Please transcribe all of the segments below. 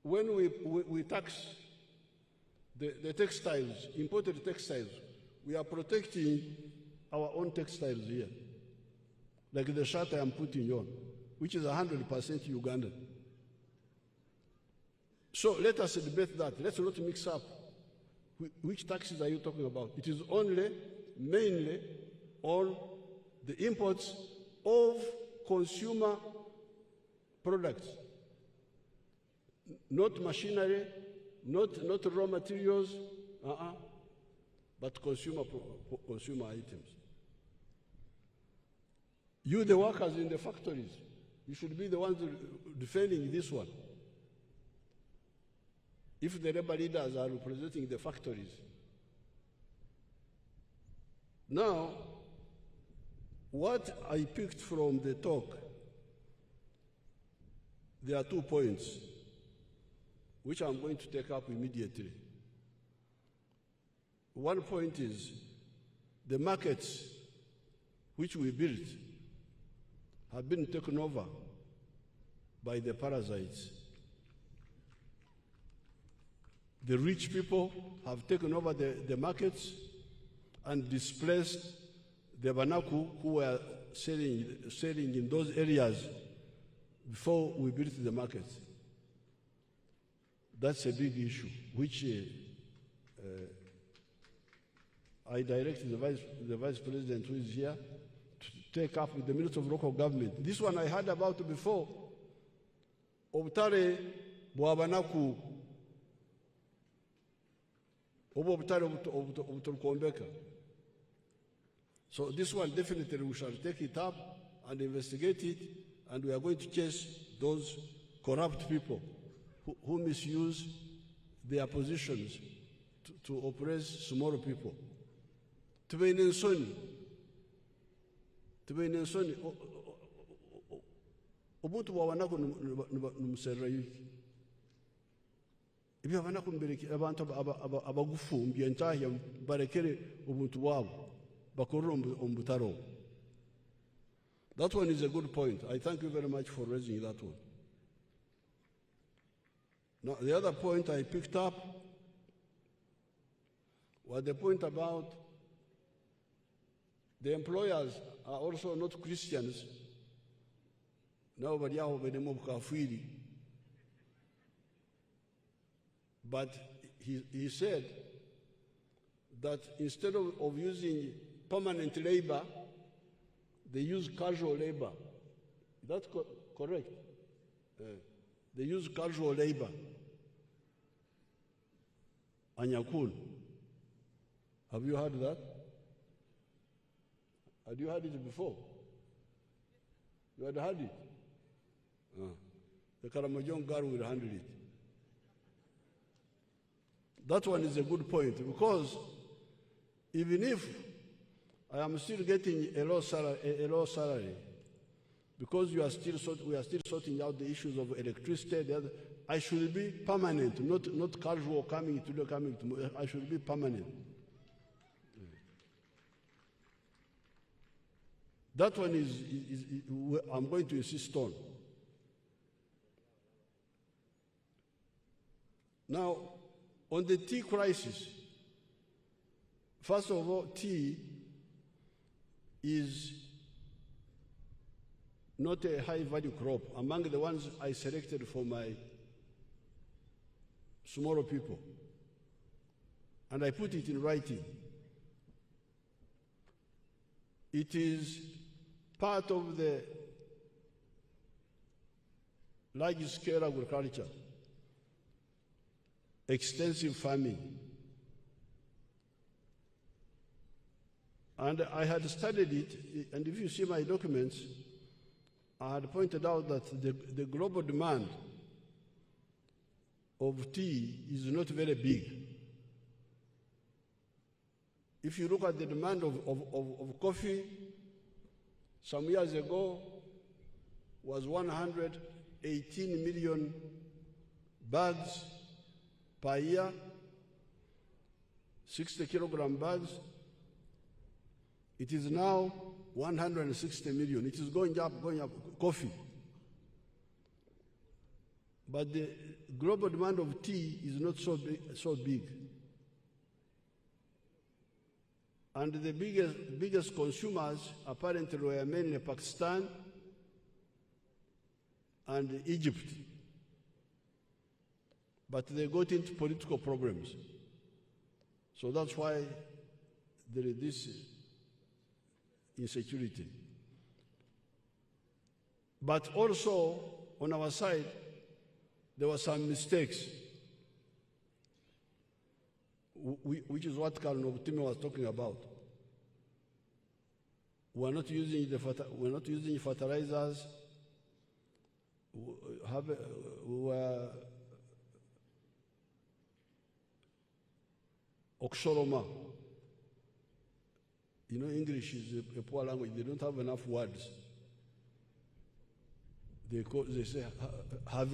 when we tax the textiles, imported textiles, we are protecting our own textiles here. Like the shirt I am putting on, which is 100% Ugandan. So let us debate that. Let's not mix up. Which taxes are you talking about? It is only, mainly, on the imports of consumer products. Not machinery, not raw materials, but consumer items. You, the workers in the factories, you should be the ones defending this one. If the labor leaders are representing the factories. Now, what I picked from the talk, there are 2 points which I'm going to take up immediately. One point is the markets which we built have been taken over by the parasites. The rich people have taken over the markets and displaced the Banaku who were selling in those areas before we built the markets. That's a big issue, which I directed the Vice President who is here to take up with the Minister of Local Government. This one I heard about before. Obutare Bwabanaku. So this one definitely we shall take it up and investigate it, and we are going to chase those corrupt people who misuse their positions to oppress small people. Ubuntu wawanako numuserera yuki. Ibi wawanako mbeleki abantu abagufu mbiyentahi barekere ubuntu wabo bakorora ombutaro. That one is a good point. I thank you very much for raising that one. Now, the other point I picked up was the point about the employers are also not Christians. Nobody else kafiri. But he said that instead of using permanent labor, they use casual labor. That's correct. They use casual labor. Anyakul. Have you heard that? Had you heard it before? You had heard it? The Karamojong girl will handle it. That one is a good point, because even if I am still getting a low salary, because we are still sorting out the issues of electricity, I should be permanent, not casual coming to. I should be permanent. That one is I'm going to insist on. Now, on the tea crisis, first of all, tea is not a high-value crop among the ones I selected for my small people. And I put it in writing. It is part of the large-scale agriculture, extensive farming. And I had studied it, and if you see my documents, I had pointed out that the global demand of tea is not very big. If you look at the demand of coffee, some years ago was 118 million bags per year, 60 kilogram bags. It is now 160 million. It is going up, coffee. But the global demand of tea is not so big. And the biggest consumers apparently were mainly Pakistan and Egypt. But they got into political problems. So that's why there is this insecurity. But also, on our side, there were some mistakes, which is what Colonel Timmy was talking about. We're not using fertilizers. We were oxoroma. You know, English is a poor language. They don't have enough words. They say have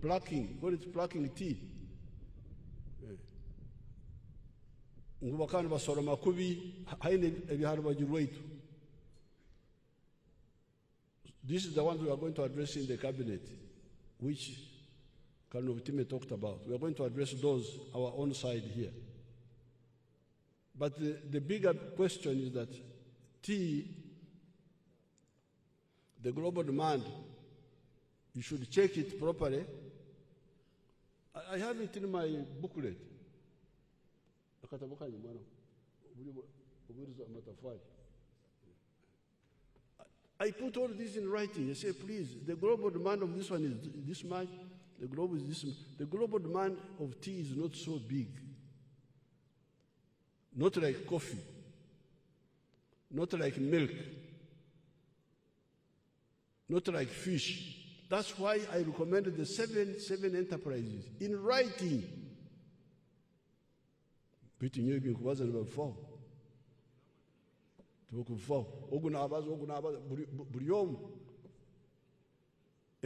plucking. Call it plucking tea. Ngubakani basoroma kubi haine ebiharba jirweitu. This is the one we are going to address in the cabinet, which Colonel Time talked about. We are going to address those, our own side here. But the bigger question is that tea, the global demand, you should check it properly. I have it in my booklet. I put all this in writing. I say, please, the global demand of this one is this much, the global is this much. The global demand of tea is not so big. Not like coffee, not like milk, not like fish. That's why I recommended the seven enterprises in writing. And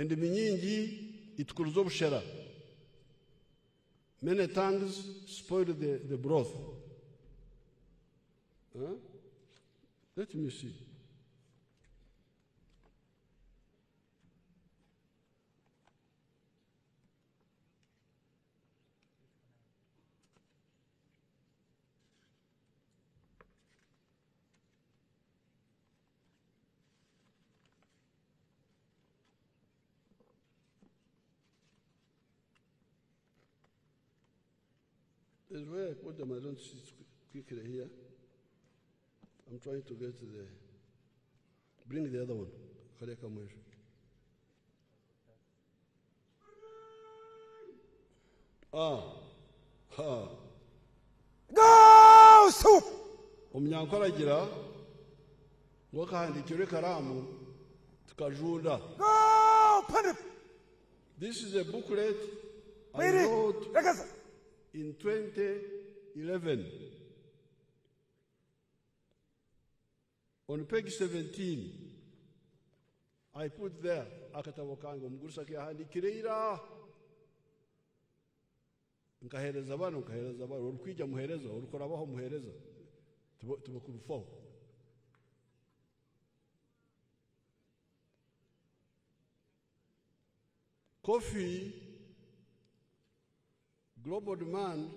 the minyingi itukuruza obushera. Many tongues spoil the broth. Huh? Let me see. There's where I put them. I don't see it quickly here. I'm trying to get to the. Bring the other one. Go soup! Omnyankolagira wakahandikire karamu tukajunda. Go put. This is a booklet I Read it. wrote in 2011. On page 17, I put there, akatabokango mgurusa kiahandikireira. Nkahereza abantu, urukwija muhereza, urukorabaho muhereza. Tubakurufaho. Coffee, global demand,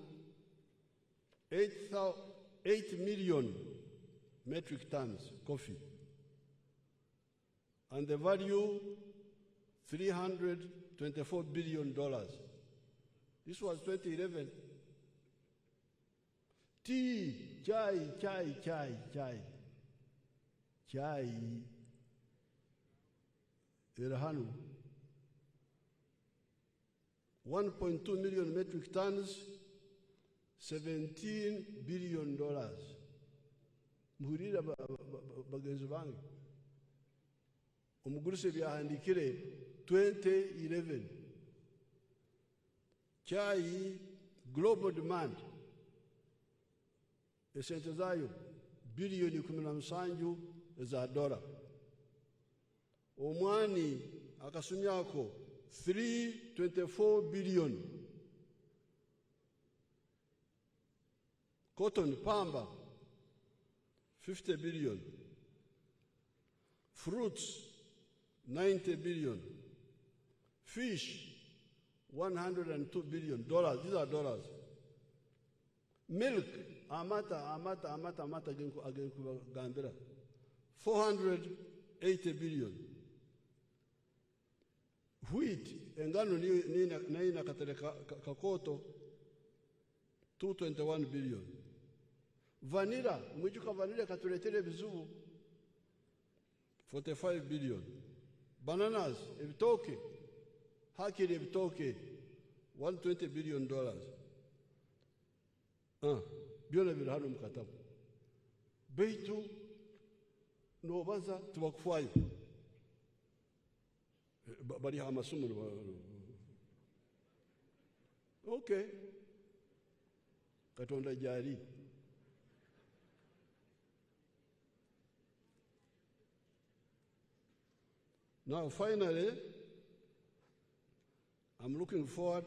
8 million metric tons coffee. And the value, $324 billion. This was 2011. Tea, chai. Irhanu. 1.2 million metric tons, $17 billion. Muhurira bagenzi bange. Umuguruse byahandikire 2011. Chai global demand. Esente zayo billioni 17 za dola. Omwani akasumyako 324 billion. Cotton, pamba, 50 billion. Fruits, 90 billion. Fish, 102 billion dollars. These are dollars. Milk, amata agenku gambira. 480 billion. Wheat, engano ni na katereka kakoto 221 billion. Vanilla, mwichuka vanilla katuletele bizubu 45 billion. Bananas, ebitoke, hakiri ebitoke 120 billion dollars. Byona biri hano mukatabu. Beitu nobaza tubakufwayo. Bari amasumu. Okay. Katonda jari. Now finally, I'm looking forward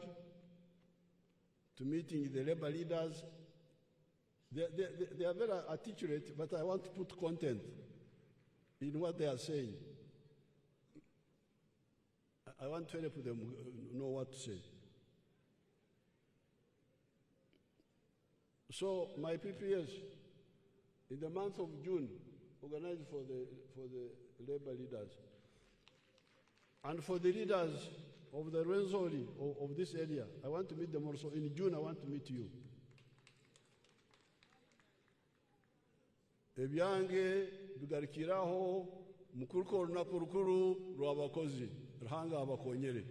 to meeting the labor leaders. They are very articulate, but I want to put content in what they are saying. I want to help them know what to say. So my PPS, in the month of June, organized for the labor leaders, and for the leaders of the Rwenzori of this area, I want to meet them also. In June, I want to meet you. Ebyange bigarikiraho mukuru ko runapurukuru rwabakozi ruhanga abakonyere.